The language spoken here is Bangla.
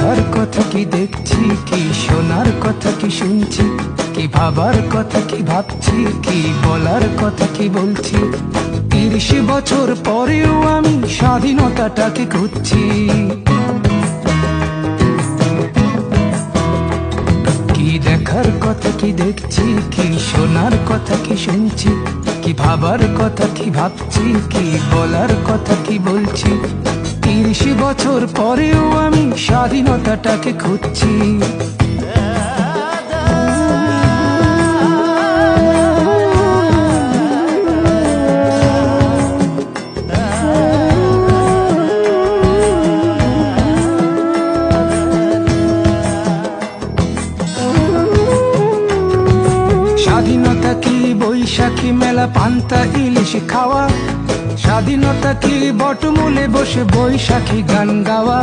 দেখার কথা কি দেখছি, কি শোনার কথা কি শুনছি, কি ভাবার কথা কি ভাবছি, কি বলার কথা কি বলছি। 30 বছর পরেও আমি স্বাধীনতাটাকে খুঁজছি। কি দেখার কথা কি দেখছি, কি শোনার কথা কি শুনছি, কি ভাবার কথা কি ভাবছি, কি বলার কথা কি বলছি। 30 বছর পরেও আমি স্বাধীনতাটাকে খুঁজছি। স্বাধীনতা কি বৈশাখী মেলা পান্তা ইলিশ খাওয়া, স্বাধীনতা কি বটমূলে বসে বৈশাখী গান গাওয়া।